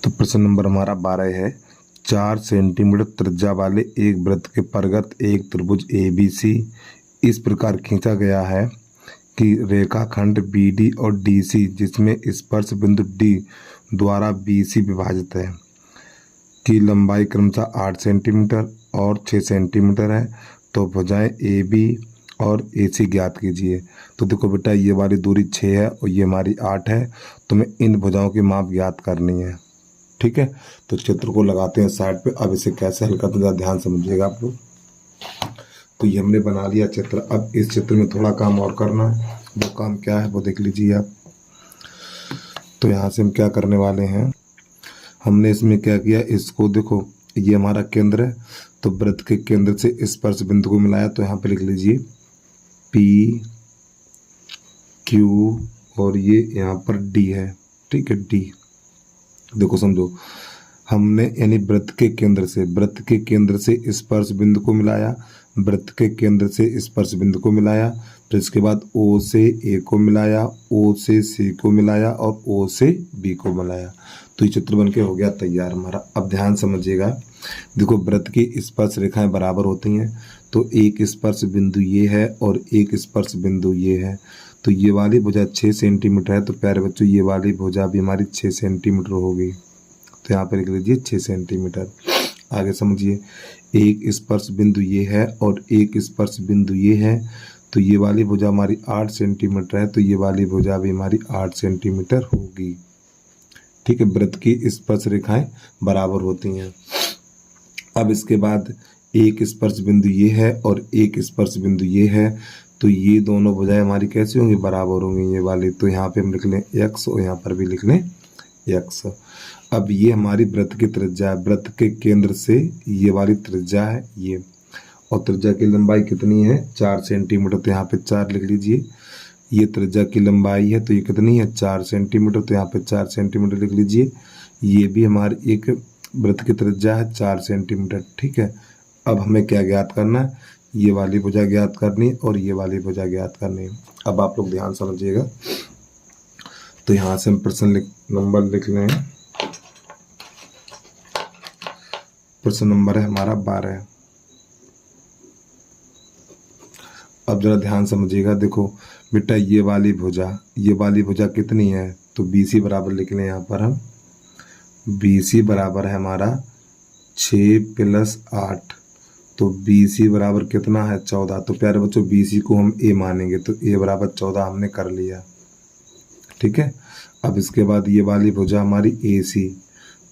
तो प्रश्न नंबर हमारा 12 है। 4 सेंटीमीटर त्रिज्या वाले एक वृत्त के परगत एक त्रिभुज ABC इस प्रकार खींचा गया है कि रेखाखंड BD और DC जिसमें स्पर्श बिंदु D द्वारा BC विभाजित है की लंबाई क्रमशः 8 सेंटीमीटर और 6 सेंटीमीटर है। तो भुजाएं AB और AC ज्ञात कीजिए। तो देखो बेटा, ये वाली दूरी 6 है और ये हमारी 8 है। तो हमें इन भुजाओं की माप ज्ञात करनी है। ठीक है, तो चित्र को लगाते हैं साइड पे। अब इसे कैसे हल करते हैं ध्यान समझिएगा आप लोग। तो ये हमने बना लिया चित्र। अब इस चित्र में थोड़ा काम और करना है। वो काम क्या है वो देख लीजिए आप। तो यहाँ से हम क्या करने वाले हैं, हमने इसमें क्या किया, इसको देखो, ये हमारा केंद्र है। तो वृत्त के केंद्र से स्पर्श बिंदु को मिलाया। तो यहाँ पे लिख लीजिए PQ और ये यहाँ पर D है। ठीक है, D। देखो समझो, हमने यानी वृत्त के केंद्र से स्पर्श बिंदु को मिलाया, वृत्त के केंद्र से स्पर्श बिंदु को मिलाया, फिर इसके बाद O से A को मिलाया, O से C को मिलाया और O से B को मिलाया। तो ये चित्र बनके हो गया तैयार हमारा। अब ध्यान समझिएगा, देखो वृत्त की स्पर्श रेखाएं बराबर होती हैं। तो एक स्पर्श बिंदु ये है और एक स्पर्श बिंदु ये है। तो ये वाली भुजा 6 सेंटीमीटर है। तो प्यारे बच्चों, ये वाली भुजा भी हमारी 6 सेंटीमीटर होगी। तो यहाँ पे लिख लीजिए 6 सेंटीमीटर। आगे समझिए, एक स्पर्श बिंदु ये है और एक स्पर्श बिंदु ये है। तो ये वाली भुजा हमारी 8 सेंटीमीटर है। तो ये वाली भुजा भी हमारी 8 सेंटीमीटर होगी। ठीक है, वृत्त की स्पर्श रेखाएं बराबर होती हैं। अब इसके बाद एक स्पर्श बिंदु ये है और एक स्पर्श बिंदु ये है। तो ये दोनों भुजाएं हमारी कैसी होंगी, बराबर होंगी, ये वाली। तो यहाँ पे हम लिख लें x और यहाँ पर भी लिख लें x। अब ये हमारी वृत्त की त्रिज्या है। वृत्त के केंद्र से ये वाली त्रिज्या है ये, और त्रिज्या की लंबाई कितनी है, 4 सेंटीमीटर। तो यहाँ पे 4 लिख लीजिए। ये त्रिज्या की लंबाई है। तो ये कितनी है, 4 सेंटीमीटर। तो यहाँ पे 4 सेंटीमीटर लिख लीजिए। ये भी हमारी एक वृत्त की त्रिज्या है 4 सेंटीमीटर। ठीक है, अब हमें क्या ज्ञात करना है, ये वाली भुजा ज्ञात करनी और ये वाली भुजा ज्ञात करनी। अब आप लोग ध्यान समझिएगा। तो यहाँ से हम प्रश्न नंबर लिख लें। प्रश्न नंबर है हमारा 12। अब जरा ध्यान समझिएगा। देखो बेटा, ये वाली भुजा कितनी है, तो BC बराबर लिख लें। यहाँ पर हम BC बराबर है हमारा 6 + 8। तो BC बराबर कितना है, 14। तो प्यारे बच्चों, BC को हम A मानेंगे। तो A बराबर 14 हमने कर लिया। ठीक है, अब इसके बाद ये वाली भुजा हमारी AC।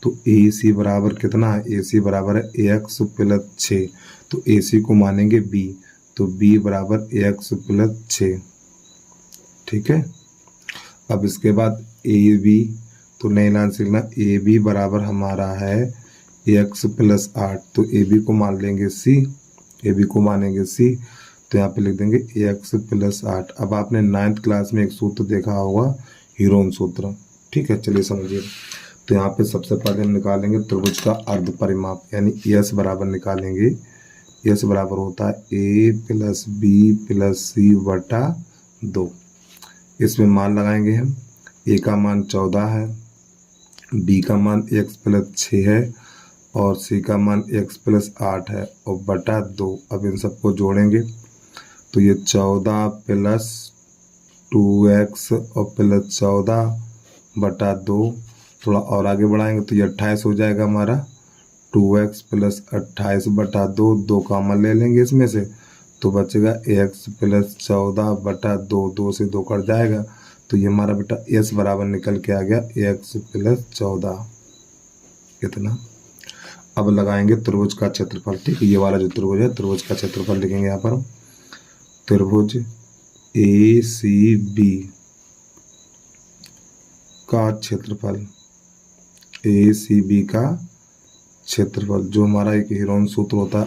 तो AC बराबर कितना है, AC बराबर है AX + 6। तो AC को मानेंगे B। तो B बराबर AX + 6। ठीक है, अब इसके बाद AB। तो नई लाइन से लिखना, AB बराबर हमारा है AX + 8। तो AB को मान लेंगे C, AB को मानेंगे C। तो यहाँ पे लिख देंगे AX + 8। अब आपने 9th क्लास में एक सूत्र देखा होगा, हीरोन सूत्र। ठीक है, चलिए समझिए। तो यहाँ पे सबसे पहले हम निकालेंगे त्रिभुज का अर्ध परिमाप, यानी S बराबर निकालेंगे। S बराबर होता है A + B + C बटा 2। इसमें मान लगाएंगे हम। A का मान 14 है, B का मान x + 6 है और C का मान x + 8 है और बटा 2। अब इन सबको जोड़ेंगे तो ये 14 + 2x और +14 बटा 2। थोड़ा और आगे बढ़ाएंगे तो ये 28 हो जाएगा हमारा। 2x + 28 बटा 2, 2 कॉमन ले लेंगे इसमें से। तो बचेगा x + 14 बटा 2, 2 से 2 कट जाएगा। तो ये हमारा बेटा S बराबर निकल के आ गया x + 14 इतना। अब लगाएंगे त्रिभुज का क्षेत्रफल। ठीक है, ये वाला जो त्रिभुज है, त्रिभुज का क्षेत्रफल लिखेंगे यहाँ पर। त्रिभुज ACB का क्षेत्रफल, ACB का क्षेत्रफल जो हमारा एक हीरोन सूत्र होता है,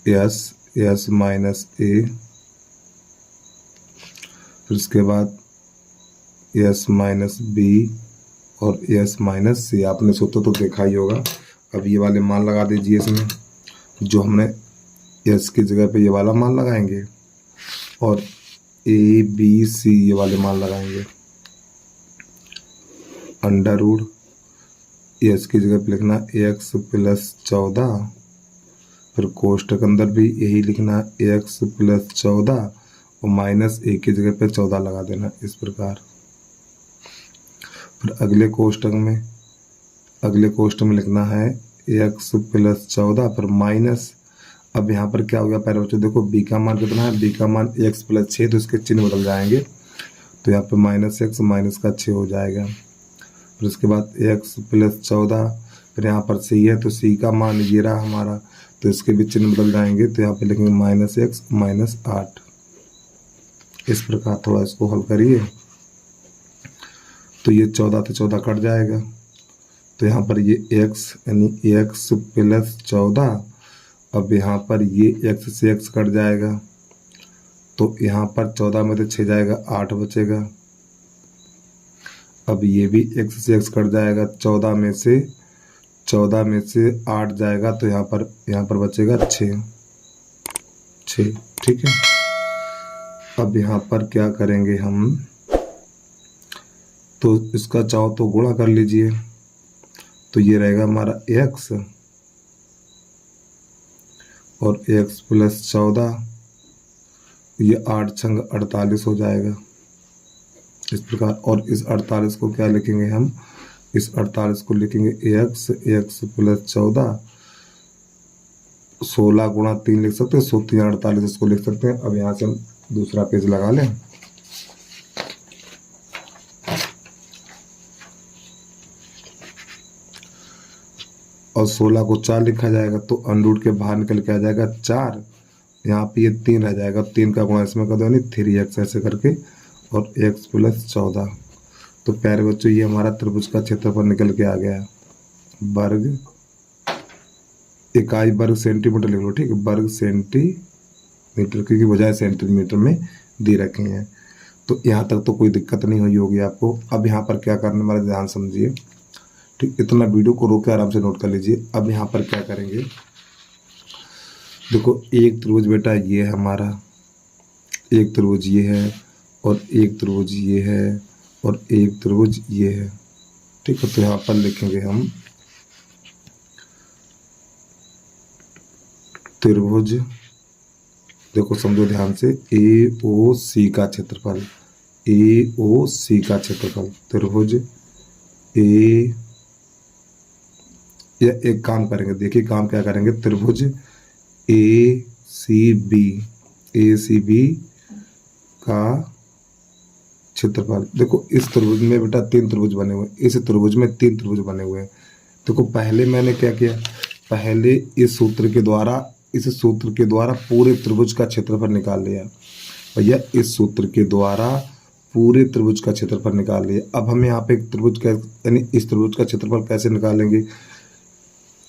√S - A। फिर उसके बाद S - B और S - C। आपने सूत्र तो देखा ही होगा। अब ये वाले मान लगा दीजिए इसमें। जो हमने S की जगह पे ये वाला मान लगाएंगे और A B C ये वाले मान लगाएंगे। अंडर रूट एच की जगह पे लिखना एक्स प्लस 14, फिर कोष्टक अंदर भी यही लिखना एक्स प्लस 14 और माइनस ए की जगह पे 14 लगा देना इस प्रकार। फिर अगले कोष्टक में लिखना है एक्स प्लस 14 फिर माइनस, अब यहाँ पर क्या हो गया प्यारे बच्चों, देखो बी का मान कितना है, बी का मान एक्स प्लस 6, तो इसके चिन्ह बदल जाएंगे, तो यहाँ पे माइनस एक्स माइनस का 6 हो जाएगा। फिर उसके बाद एक्स प्लस 14, फिर यहाँ पर सी है तो सी का मान ये रहा हमारा, तो इसके भी चिन्ह बदल जाएंगे, तो यहाँ पे लिखेंगे माइनस एक्स माइनस 8। इस प्रकार थोड़ा इसको हल करिए, तो ये 14 से 14 कट जाएगा, तो यहाँ पर ये x यानी x प्लस 14, अब यहाँ पर ये x से x कट जाएगा, तो यहाँ पर 14 में से 6 जाएगा 8 बचेगा। अब ये भी x से x कट जाएगा, 14 में से 8 जाएगा, तो यहाँ पर बचेगा 6। ठीक है। अब यहाँ पर क्या करेंगे हम, तो इसका चाहो तो गुणा कर लीजिए, तो ये रहेगा हमारा x और x प्लस 14, ये 8 छंग 48 हो जाएगा इस प्रकार। और इस 48 को क्या लिखेंगे हम, इस 48 को लिखेंगे x प्लस 14, 16 गुणा 3 लिख सकते हैं, 3 48 इसको लिख सकते हैं। अब यहाँ से हम दूसरा पेज लगा लें, और 16 को 4 लिखा जाएगा, तो अंडरूट के बाहर निकल के आ जाएगा 4, यहाँ पे ये 3 रह जाएगा, 3 का गुणा इसमें कर दो यानी 3x ऐसे करके, और x प्लस 14। तो प्यारे बच्चों ये हमारा त्रिभुज का क्षेत्रफल निकल के आ गया। वर्ग इकाई वर्ग सेंटीमीटर लिख लो, ठीक है, वर्ग सेंटीमीटर की बजाय सेंटीमीटर में दे रखे हैं। तो यहाँ तक तो कोई दिक्कत नहीं हुई होगी आपको। अब यहाँ पर क्या करने वाला ध्यान समझिए, ठीक, इतना वीडियो को रोक के आराम से नोट कर लीजिए। अब यहाँ पर क्या करेंगे, देखो एक त्रिभुज बेटा ये है हमारा, एक त्रिभुज ये है, और एक त्रिभुज ये है, और एक त्रिभुज ये है, ठीक है। तो यहाँ पर लिखेंगे हम त्रिभुज, देखो समझो ध्यान से, AOC का क्षेत्रफल, AOC का क्षेत्रफल, त्रिभुज ए, या एक काम करेंगे, देखिए काम क्या करेंगे, त्रिभुज ACB का क्षेत्रफल। देखो इस त्रिभुज में बेटा 3 त्रिभुज बने हुए, इस त्रिभुज में 3 त्रिभुज बने हुए हैं। देखो पहले मैंने क्या किया, पहले इस सूत्र के द्वारा पूरे त्रिभुज का क्षेत्रफल निकाल लिया भैया, इस सूत्र के द्वारा पूरे त्रिभुज का क्षेत्रफल निकाल लिया। अब हम यहाँ पे एक त्रिभुज का यानी इस त्रिभुज का क्षेत्रफल कैसे निकालेंगे,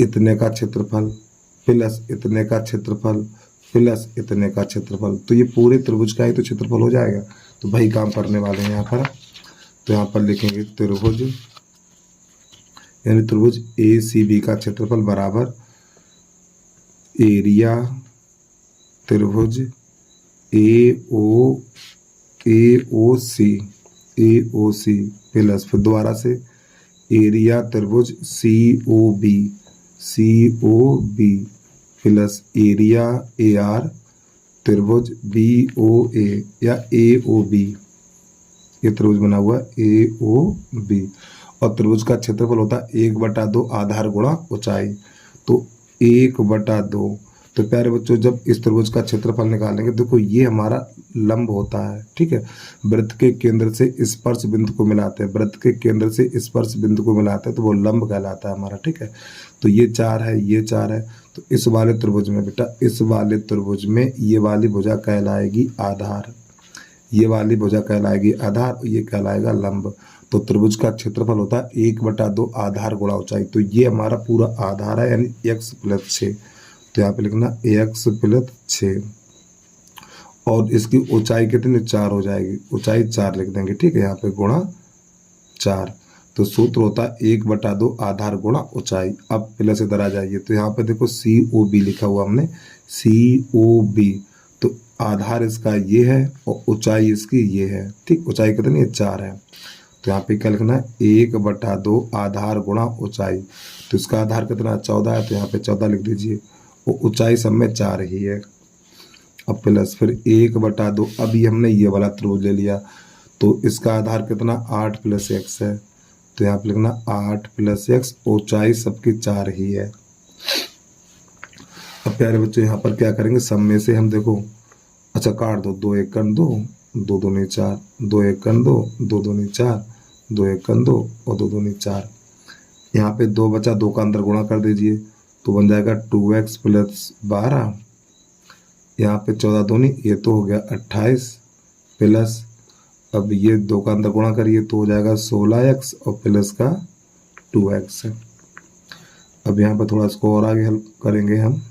इतने का क्षेत्रफल प्लस इतने का क्षेत्रफल प्लस इतने का क्षेत्रफल, तो ये पूरे त्रिभुज का ही तो क्षेत्रफल हो जाएगा। तो वही काम करने वाले हैं यहाँ पर। तो यहाँ पर लिखेंगे त्रिभुज यानी त्रिभुज ACB का क्षेत्रफल बराबर एरिया त्रिभुज AOC प्लस फिर दोबारा से एरिया त्रिभुज COB प्लस एरिया AR त्रिभुज BOA या AOB, ये त्रिभुज बना हुआ AOB। और त्रिभुज का क्षेत्रफल होता है 1/2 आधार गुणा ऊंचाई, तो 1/2। तो प्यारे बच्चों जब इस त्रिभुज का क्षेत्रफल निकालेंगे, देखो ये हमारा लंब होता है, ठीक है, वृत्त के केंद्र से स्पर्श बिंदु को मिलाते हैं, वृत्त के केंद्र से स्पर्श बिंदु को मिलाते हैं, तो वो लंब कहलाता है हमारा, ठीक है। तो ये 4 है, ये 4 है, तो इस वाले त्रिभुज में बेटा, इस वाले त्रिभुज में ये वाली भुजा कहलाएगी आधार, ये वाली भुजा कहलाएगी आधार, और ये कहलाएगा लंब। तो त्रिभुज का क्षेत्रफल होता है 1/2 आधार गुणा ऊंचाई, तो ये हमारा पूरा आधार है यानी x प्लस 6। तो यहाँ पे लिखना x प्लस 6, और इसकी ऊंचाई कितनी 4 हो जाएगी, ऊंचाई 4 लिख देंगे, ठीक है, यहाँ पे गुणा 4। तो सूत्र होता है 1/2 आधार गुणा ऊंचाई। अब प्लस इधर आ जाइए, तो यहाँ पे देखो COB लिखा हुआ हमने, COB, तो आधार इसका ये है और ऊंचाई इसकी ये है, ठीक, ऊंचाई कितनी है 4 है। तो तो यहाँ पे क्या लिखना है 1/2 आधार गुणा ऊंचाई। तो इसका आधार कितना 14 है, तो यहाँ पे 14 लिख दीजिए। वो ऊंचाई सब में 4 ही है। अब प्लस फिर 1/2, अभी हमने ये वाला त्रिभुज ले लिया, तो इसका आधार कितना 8 + x है। तो यहाँ पे लिखना 8 + x, ऊंचाई सबकी 4 ही है। अब प्यारे बच्चों यहाँ पर क्या करेंगे, सब में से हम देखो, अच्छा काट दो, 2 1 2, 2 2 4, 2 1 2, 2 2 4, 2 1 2 और 2 2 4। यहाँ पे 2 बचा, 2 का अंदर गुणा कर दीजिए, तो बन जाएगा 2x + 12। यहाँ पे 14 दूनी, ये तो हो गया 28 प्लस, अब ये 2 का अंदर गुणा करिए तो हो जाएगा 16x और प्लस का 2x। अब यहाँ पर थोड़ा इसको और आगे हेल्प करेंगे हम।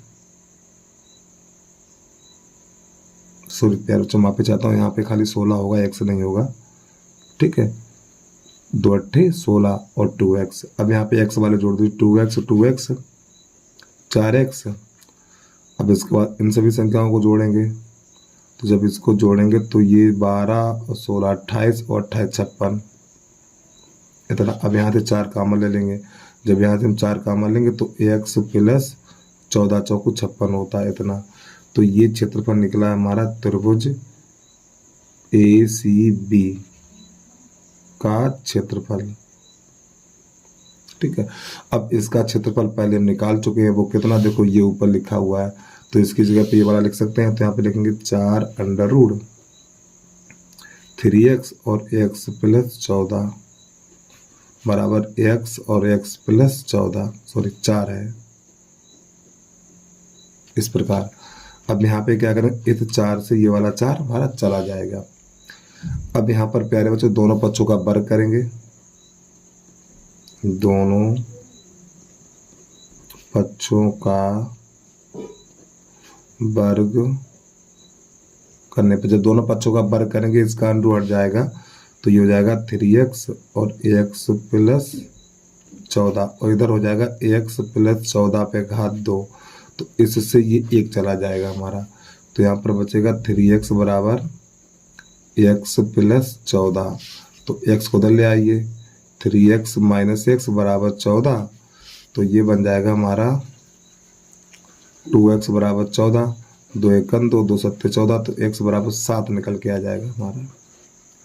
सॉरी प्यारे बच्चों, माफी चाहता हूँ, यहाँ पे खाली 16 होगा, x नहीं होगा, ठीक है। 2 8 16 और 2x। अब यहाँ पे x वाले जोड़ दीजिए, 2x 4x। अब इसके बाद इन सभी संख्याओं को जोड़ेंगे, तो जब इसको जोड़ेंगे तो ये 12 और 16 28 और 28 56 इतना। अब यहाँ से 4 कॉमन ले लेंगे, जब यहाँ से हम 4 कॉमन लेंगे तो x + 14 चौकू 56 होता है इतना। तो ये क्षेत्रफल निकला हमारा त्रिभुज ACB का क्षेत्रफल, ठीक है। अब इसका क्षेत्रफल पहले हम निकाल चुके हैं, वो कितना देखो ये ऊपर लिखा हुआ है, तो इसकी जगह पे ये वाला लिख सकते हैं। तो यहाँ पे लिखेंगे 4√3x और x + 14 बराबर x और x + 14, सॉरी 4 है, इस प्रकार। अब यहाँ पे क्या करें, इस 4 से ये वाला 4 हमारा चला जाएगा। अब यहाँ पर प्यारे बच्चों दोनों पक्षों का वर्ग करेंगे, दोनों पक्षों का वर्ग करने पे, जब दोनों पक्षों का वर्ग करेंगे इसका अंडर हट जाएगा, तो ये हो जाएगा 3x और x + 14 और इधर हो जाएगा x + 14 पे घात 2। तो इससे ये 1 चला जाएगा हमारा, तो यहाँ पर बचेगा 3x बराबर x + 14। तो x को उधर ले आइए, 3x - x बराबर 14, तो ये बन जाएगा हमारा 2x बराबर 14, 2 1 2, 2 7 14, तो x बराबर 7 निकल के आ जाएगा हमारा,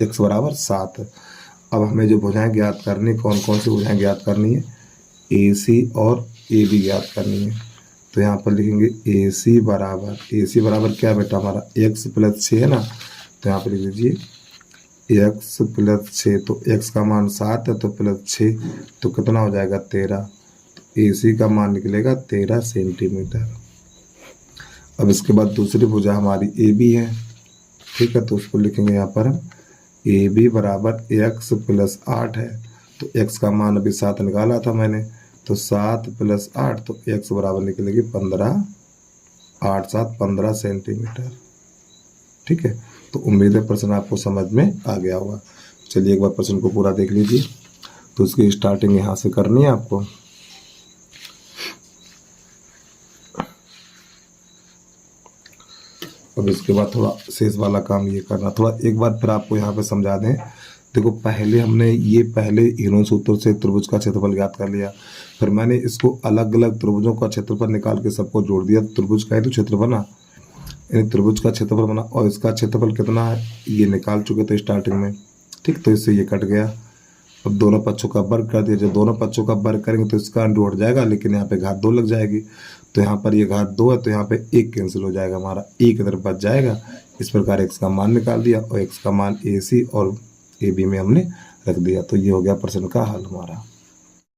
x बराबर 7। अब हमें जो भुजाएं ज्ञात करनी, कौन कौन सी भुजाएं ज्ञात करनी है, AC और AB ज्ञात करनी है। तो यहाँ पर लिखेंगे AC बराबर क्या बेटा हमारा x + 6 है ना, तो यहाँ पर लिख लीजिए x + 6, तो x का मान 7 है, तो +6 तो कितना हो जाएगा 13। तो AC का मान निकलेगा 13 सेंटीमीटर। अब इसके बाद दूसरी भुजा हमारी AB है, ठीक है, तो उसको लिखेंगे यहाँ पर हम AB बराबर x + 8 है, तो x का मान अभी 7 निकाला था मैंने, तो 7 + 8, तो x बराबर निकलेगी 15, 8 7 15 सेंटीमीटर, ठीक है। तो उम्मीद है प्रश्न आपको समझ में आ गया होगा। चलिए एक बार प्रश्न को पूरा देख लीजिए। तो उसकी स्टार्टिंग यहाँ से करनी है आपको। अब इसके बाद थोड़ा शेष वाला काम ये करना, थोड़ा एक बार फिर आपको यहाँ पे समझा दें। देखो पहले हमने ये पहले हीरोन सूत्र से त्रिभुज का क्षेत्रफल ज्ञात कर लिया, फिर मैंने इसको अलग अलग त्रिभुजों का क्षेत्रफल निकाल के सबको जोड़ दिया, त्रिभुज का ही तो क्षेत्रफल बना, यानी त्रिभुज का क्षेत्रफल बना, और इसका क्षेत्रफल कितना है ये निकाल चुके थे स्टार्टिंग में, ठीक। तो इससे ये कट गया। अब दोनों पक्षों का वर्ग कर दिया, जब दोनों पक्षों का वर्ग करेंगे तो इसका अंडर हट जाएगा, लेकिन यहाँ पे घात 2 लग जाएगी, तो यहाँ पर ये घात 2 है, तो यहाँ पे 1 कैंसिल हो जाएगा, हमारा 1 इधर बच जाएगा। इस प्रकार x का मान निकाल दिया और x का मान AC और AB में हमने रख दिया। तो ये हो गया प्रश्न का हल हमारा।